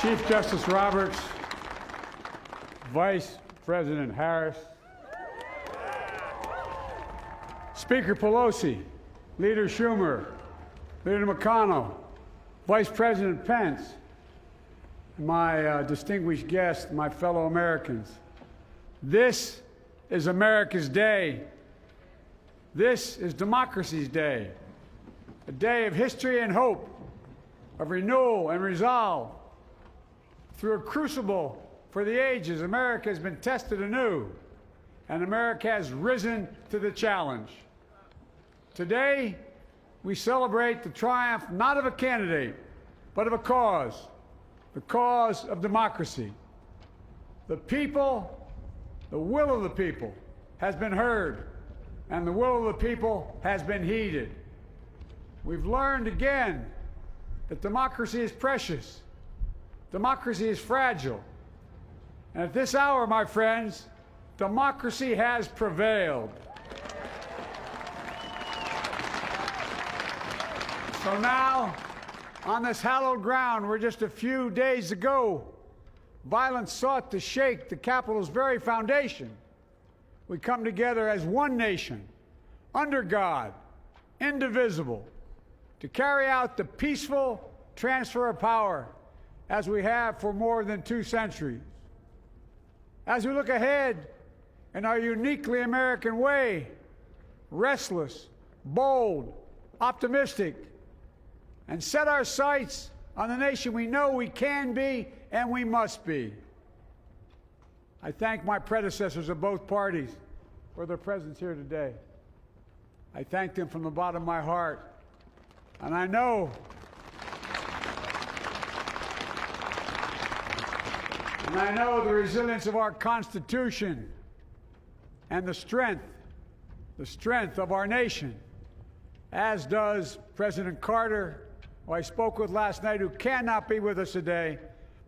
Chief Justice Roberts, Vice President Harris, Speaker Pelosi, Leader Schumer, Leader McConnell, Vice President Pence, my distinguished guests, my fellow Americans. This is America's day. This is democracy's day, a day of history and hope, of renewal and resolve. Through a crucible for the ages, America has been tested anew, and America has risen to the challenge. Today, we celebrate the triumph not of a candidate, but of a cause, the cause of democracy. The people, the will of the people has been heard, and the will of the people has been heeded. We've learned again that democracy is precious. Democracy is fragile. And at this hour, my friends, democracy has prevailed. So now, on this hallowed ground where just a few days ago, violence sought to shake the Capitol's very foundation, we come together as one nation, under God, indivisible, to carry out the peaceful transfer of power as we have for more than 2 centuries. As we look ahead in our uniquely American way, restless, bold, optimistic, and set our sights on the nation we know we can be and we must be. I thank my predecessors of both parties for their presence here today. I thank them from the bottom of my heart. And I know the resilience of our Constitution and the strength of our nation, as does President Carter, who I spoke with last night, who cannot be with us today,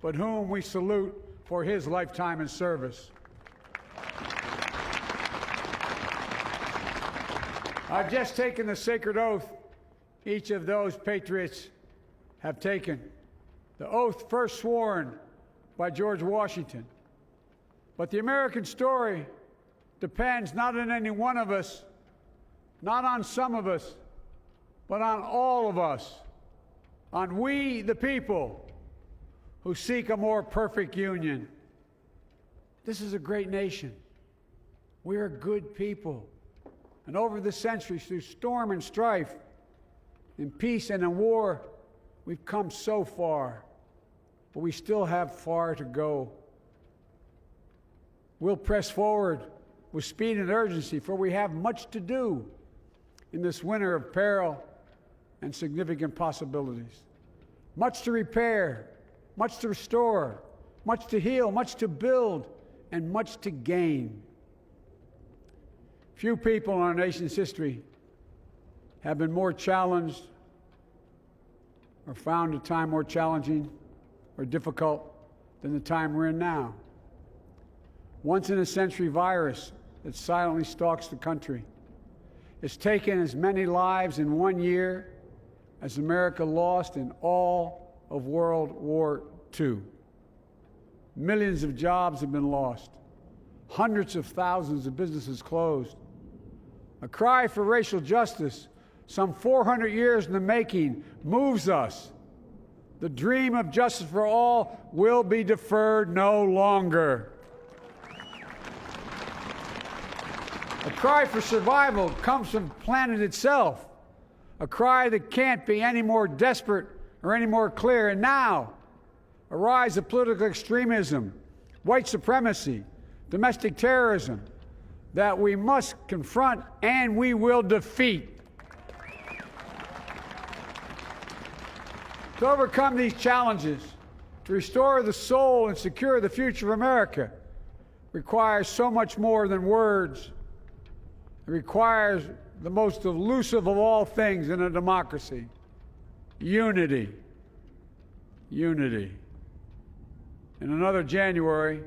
but whom we salute for his lifetime in service. I've just taken the sacred oath each of those patriots have taken, the oath first sworn by George Washington. But the American story depends not on any one of us, not on some of us, but on all of us, on we the people who seek a more perfect union. This is a great nation. We are good people. And over the centuries, through storm and strife, in peace and in war, we've come so far. But we still have far to go. We'll press forward with speed and urgency, for we have much to do in this winter of peril and significant possibilities. Much to repair, much to restore, much to heal, much to build, and much to gain. Few people in our nation's history have been more challenged or found a time more challenging or difficult than the time we're in now. Once-in-a-century virus that silently stalks the country. It's taken as many lives in 1 year as America lost in all of World War II. Millions of jobs have been lost. Hundreds of thousands of businesses closed. A cry for racial justice, some 400 years in the making, moves us. The dream of justice for all will be deferred no longer. A cry for survival comes from the planet itself, a cry that can't be any more desperate or any more clear. And now, a rise of political extremism, white supremacy, domestic terrorism, that we must confront and we will defeat. To overcome these challenges, to restore the soul and secure the future of America, requires so much more than words. It requires the most elusive of all things in a democracy: unity. Unity. In another January,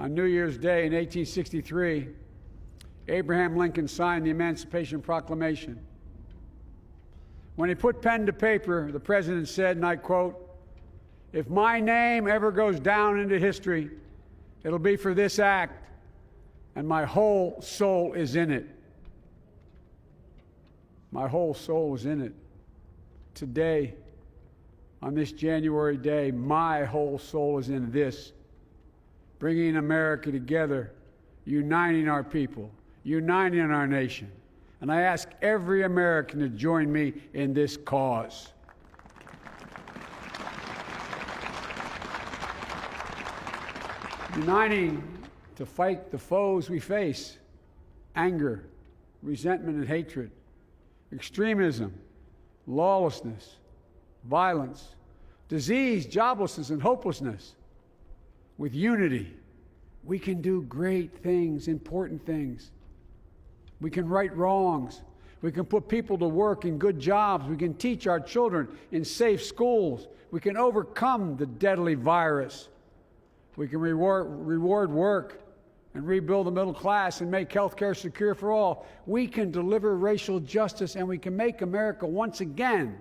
on New Year's Day in 1863, Abraham Lincoln signed the Emancipation Proclamation. When he put pen to paper, the president said, and I quote, If my name ever goes down into history, it'll be for this act, and my whole soul is in it. My whole soul is in it. Today, on this January day, my whole soul is in this, bringing America together, uniting our people, uniting our nation. And I ask every American to join me in this cause. Uniting to fight the foes we face: anger, resentment and hatred, extremism, lawlessness, violence, disease, joblessness, and hopelessness. With unity, we can do great things, important things. We can right wrongs. We can put people to work in good jobs. We can teach our children in safe schools. We can overcome the deadly virus. We can reward work and rebuild the middle class and make health care secure for all. We can deliver racial justice, and we can make America once again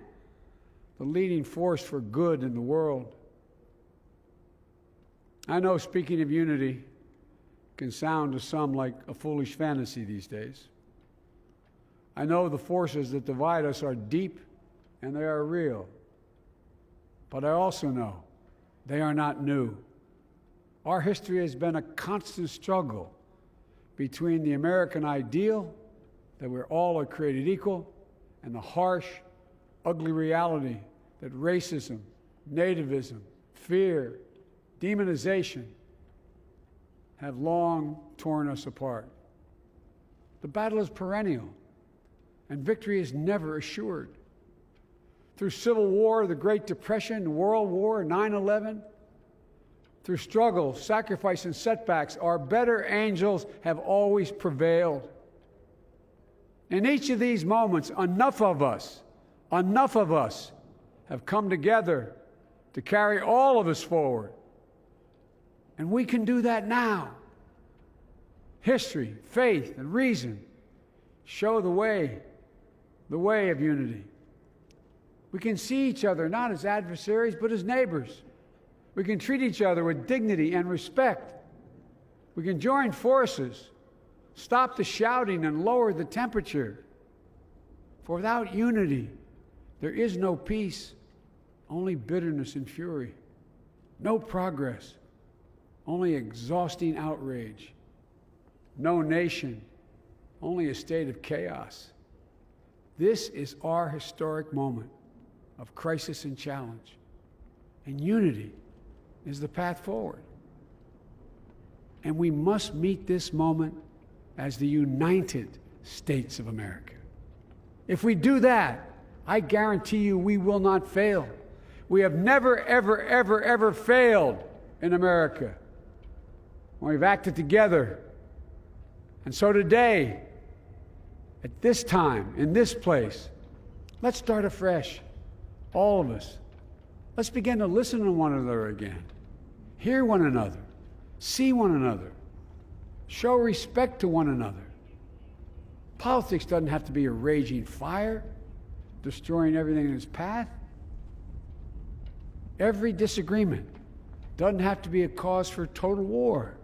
the leading force for good in the world. I know speaking of unity can sound to some like a foolish fantasy these days. I know the forces that divide us are deep and they are real. But I also know they are not new. Our history has been a constant struggle between the American ideal that we're all are created equal and the harsh, ugly reality that racism, nativism, fear, demonization have long torn us apart. The battle is perennial, and victory is never assured. Through Civil War, the Great Depression, World War, 9/11, through struggle, sacrifice, and setbacks, our better angels have always prevailed. In each of these moments, enough of us have come together to carry all of us forward. And we can do that now. History, faith, and reason show the way of unity. We can see each other not as adversaries, but as neighbors. We can treat each other with dignity and respect. We can join forces, stop the shouting, and lower the temperature. For without unity, there is no peace, only bitterness and fury. No progress, only exhausting outrage. No nation, only a state of chaos. This is our historic moment of crisis and challenge, and unity is the path forward. And we must meet this moment as the United States of America. If we do that, I guarantee you we will not fail. We have never, ever, ever, ever failed in America when we've acted together. And so today, at this time, in this place, let's start afresh, all of us. Let's begin to listen to one another again, hear one another, see one another, show respect to one another. Politics doesn't have to be a raging fire, destroying everything in its path. Every disagreement doesn't have to be a cause for total war.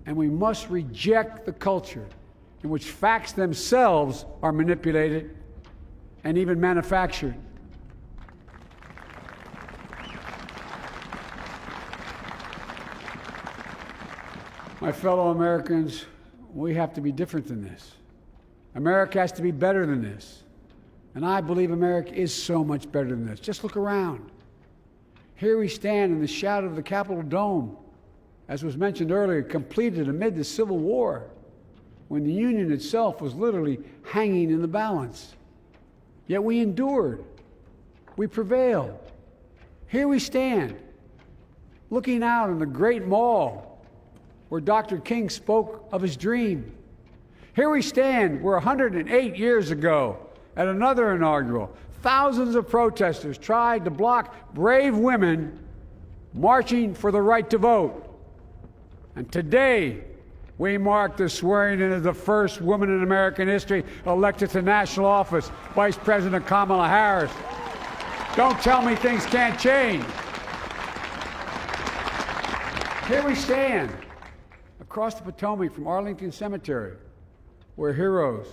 And we must reject the culture in which facts themselves are manipulated and even manufactured. My fellow Americans, we have to be different than this. America has to be better than this. And I believe America is so much better than this. Just look around. Here we stand in the shadow of the Capitol Dome, as was mentioned earlier, completed amid the Civil War, when the Union itself was literally hanging in the balance. Yet we endured. We prevailed. Here we stand, looking out on the great mall where Dr. King spoke of his dream. Here we stand where 108 years ago, at another inaugural, thousands of protesters tried to block brave women marching for the right to vote. And today, we mark the swearing in of the first woman in American history elected to national office, Vice President Kamala Harris. Don't tell me things can't change. Here we stand, across the Potomac from Arlington Cemetery, where heroes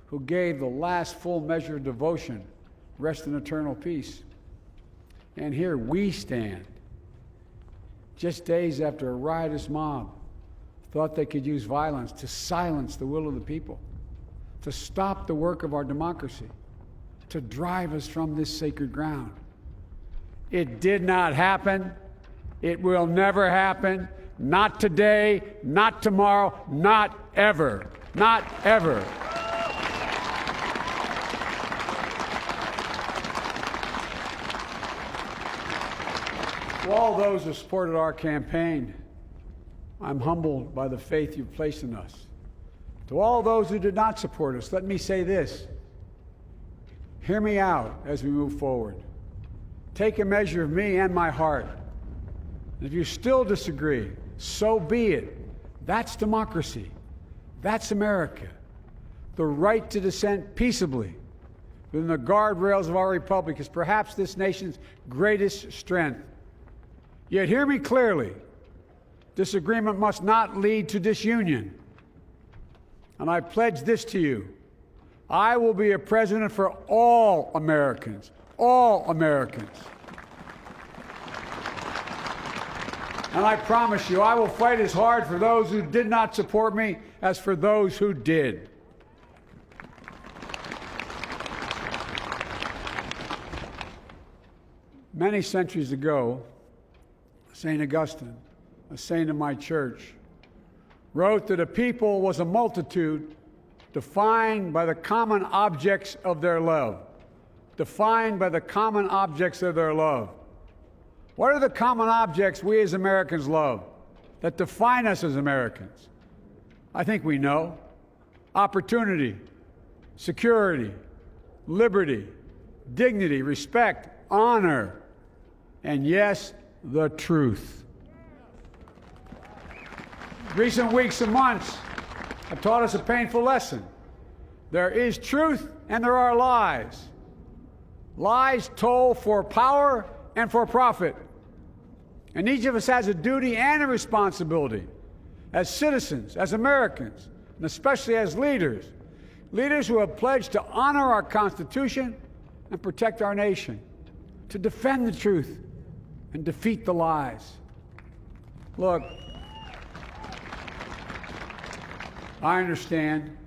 who gave the last full measure of devotion rest in eternal peace. And here we stand, just days after a riotous mob thought they could use violence to silence the will of the people, to stop the work of our democracy, to drive us from this sacred ground. It did not happen. It will never happen. Not today, not tomorrow, not ever. Not ever. To all those who supported our campaign, I'm humbled by the faith you've placed in us. To all those who did not support us, let me say this. Hear me out as we move forward. Take a measure of me and my heart. And if you still disagree, so be it. That's democracy. That's America. The right to dissent peaceably within the guardrails of our republic is perhaps this nation's greatest strength. Yet hear me clearly. Disagreement must not lead to disunion. And I pledge this to you. I will be a president for all Americans. All Americans. And I promise you, I will fight as hard for those who did not support me as for those who did. Many centuries ago, Saint Augustine, a saint of my church, wrote that a people was a multitude defined by the common objects of their love. Defined by the common objects of their love. What are the common objects we as Americans love that define us as Americans? I think we know. Opportunity, security, liberty, dignity, respect, honor, and yes, the truth. Recent weeks and months have taught us a painful lesson. There is truth and there are lies. Lies told for power and for profit. And each of us has a duty and a responsibility as citizens, as Americans, and especially as leaders. Leaders who have pledged to honor our Constitution and protect our nation, to defend the truth and defeat the lies. Look, I understand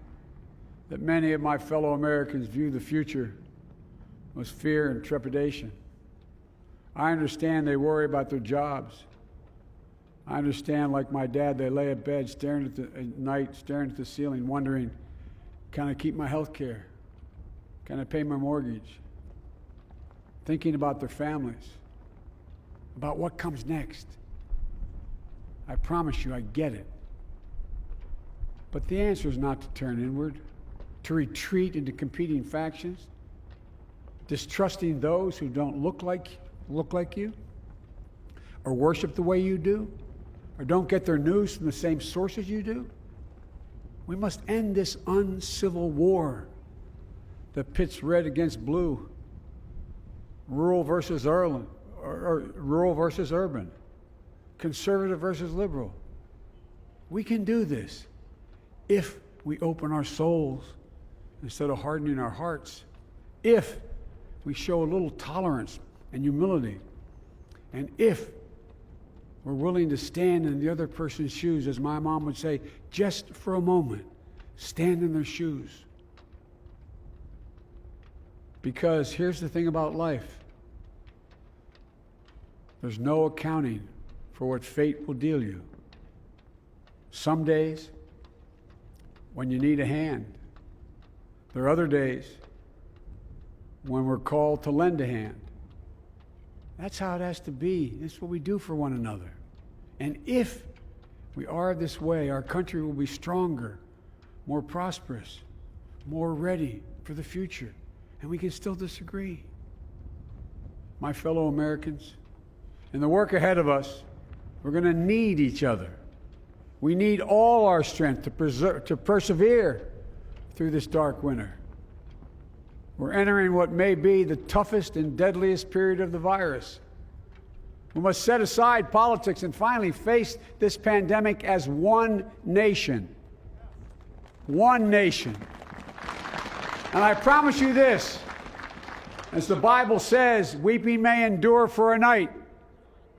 that many of my fellow Americans view the future with fear and trepidation. I understand they worry about their jobs. I understand, like my dad, they lay at bed at night, staring at the ceiling, wondering, can I keep my health care? Can I pay my mortgage? Thinking about their families, about what comes next. I promise you, I get it. But the answer is not to turn inward, to retreat into competing factions, distrusting those who don't look like you, or worship the way you do, or don't get their news from the same sources you do. We must end this uncivil war that pits red against blue, rural versus urban, conservative versus liberal. We can do this if we open our souls instead of hardening our hearts, if we show a little tolerance and humility, and if we're willing to stand in the other person's shoes, as my mom would say, just for a moment, stand in their shoes. Because here's the thing about life. There's no accounting for what fate will deal you. Some days, when you need a hand. There are other days when we're called to lend a hand. That's how it has to be. That's what we do for one another. And if we are this way, our country will be stronger, more prosperous, more ready for the future. And we can still disagree. My fellow Americans, in the work ahead of us, we're going to need each other. We need all our strength to persevere through this dark winter. We're entering what may be the toughest and deadliest period of the virus. We must set aside politics and finally face this pandemic as one nation. One nation. And I promise you this, as the Bible says, weeping may endure for a night,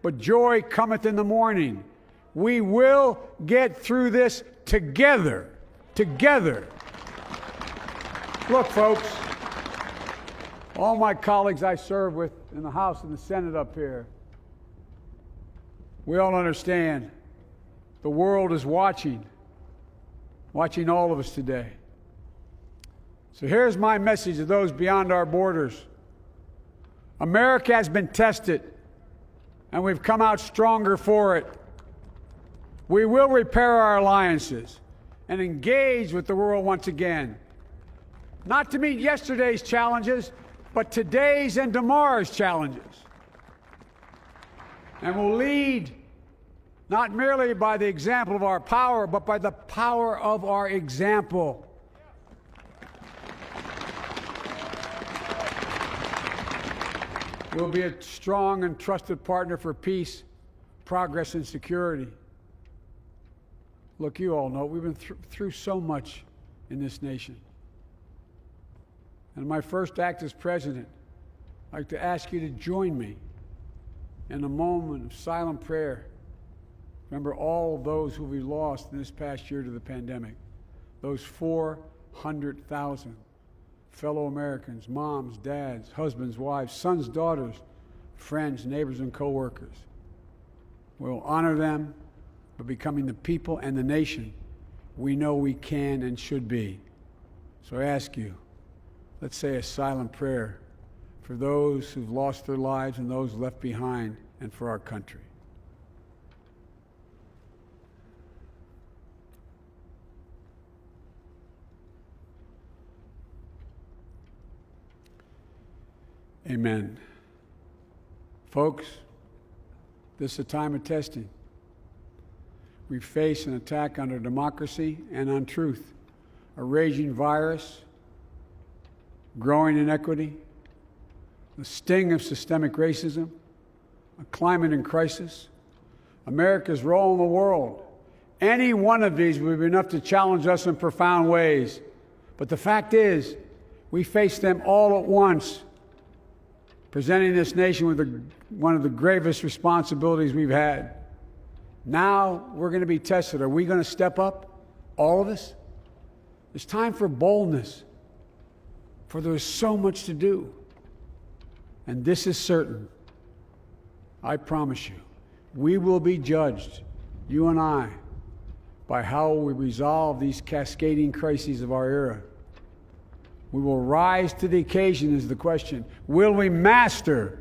but joy cometh in the morning. We will get through this together. Together. Look, folks, all my colleagues I serve with in the House and the Senate up here, we all understand the world is watching all of us today. So here's my message to those beyond our borders. America has been tested, and we've come out stronger for it. We will repair our alliances and engage with the world once again, not to meet yesterday's challenges, but today's and tomorrow's challenges. And we'll lead not merely by the example of our power, but by the power of our example. We'll be a strong and trusted partner for peace, progress, and security. Look, you all know we've been through so much in this nation. And in my first act as president, I'd like to ask you to join me in a moment of silent prayer. Remember all of those who we lost in this past year to the pandemic. Those 400,000 fellow Americans, moms, dads, husbands, wives, sons, daughters, friends, neighbors, and co-workers. We'll honor them by becoming the people and the nation we know we can and should be. So I ask you, let's say a silent prayer for those who've lost their lives and those left behind, and for our country. Amen. Folks, this is a time of testing. We face an attack on our democracy and on truth, a raging virus, growing inequity, the sting of systemic racism, a climate in crisis, America's role in the world. Any one of these would be enough to challenge us in profound ways. But the fact is, we face them all at once, presenting this nation with one of the gravest responsibilities we've had. Now we're going to be tested. Are we going to step up, all of us? It's time for boldness, for there's so much to do. And this is certain. I promise you, we will be judged, you and I, by how we resolve these cascading crises of our era. We will rise to the occasion is the question. Will we master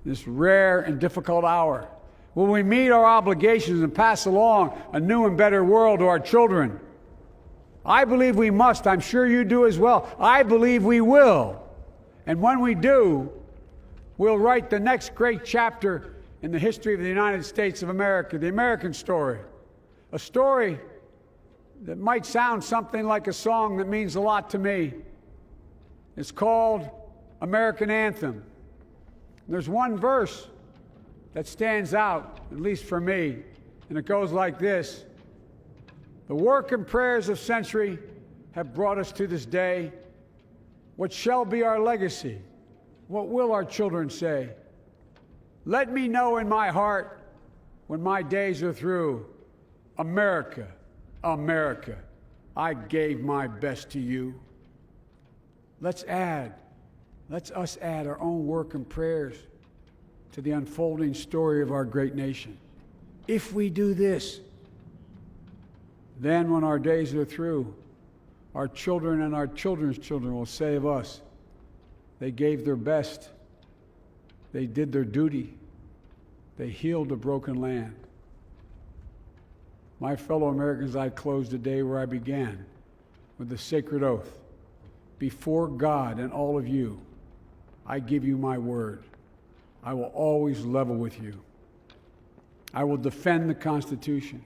this rare and difficult hour? Will we meet our obligations and pass along a new and better world to our children? I believe we must. I'm sure you do as well. I believe we will. And when we do, we'll write the next great chapter in the history of the United States of America, the American story. A story that might sound something like a song that means a lot to me. It's called American Anthem. There's one verse that stands out, at least for me, and it goes like this. The work and prayers of century have brought us to this day. What shall be our legacy? What will our children say? Let me know in my heart when my days are through. America, America, I gave my best to you. Let's us add our own work and prayers to the unfolding story of our great nation. If we do this, then when our days are through, our children and our children's children will say of us, they gave their best, they did their duty, they healed a broken land. My fellow Americans, I close the day where I began, with the sacred oath. Before God and all of you, I give you my word. I will always level with you. I will defend the Constitution.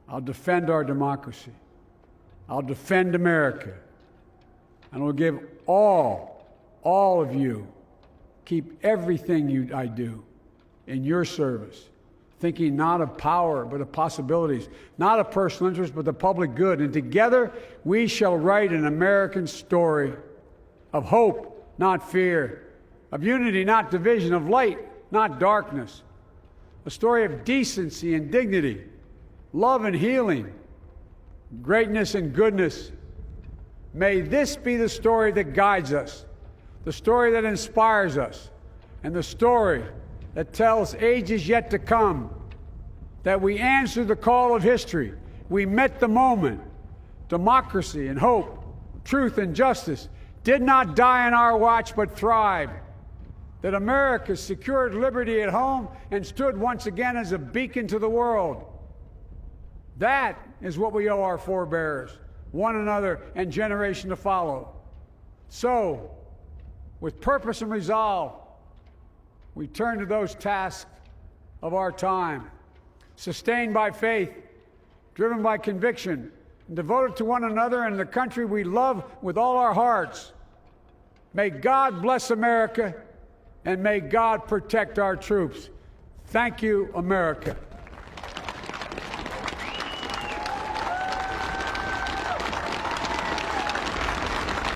I'll defend our democracy. I'll defend America. And I will give all of you, keep everything I do in your service, thinking not of power, but of possibilities, not of personal interest, but the public good. And together we shall write an American story of hope, not fear, of unity, not division, of light, not darkness, a story of decency and dignity, love and healing, greatness and goodness. May this be the story that guides us, the story that inspires us, and the story that tells ages yet to come that we answered the call of history. We met the moment. Democracy and hope, truth and justice did not die on our watch but thrived. That America secured liberty at home and stood once again as a beacon to the world. That is what we owe our forebears, one another, and generation to follow. So, with purpose and resolve, we turn to those tasks of our time, sustained by faith, driven by conviction, and devoted to one another and the country we love with all our hearts. May God bless America, and may God protect our troops. Thank you, America.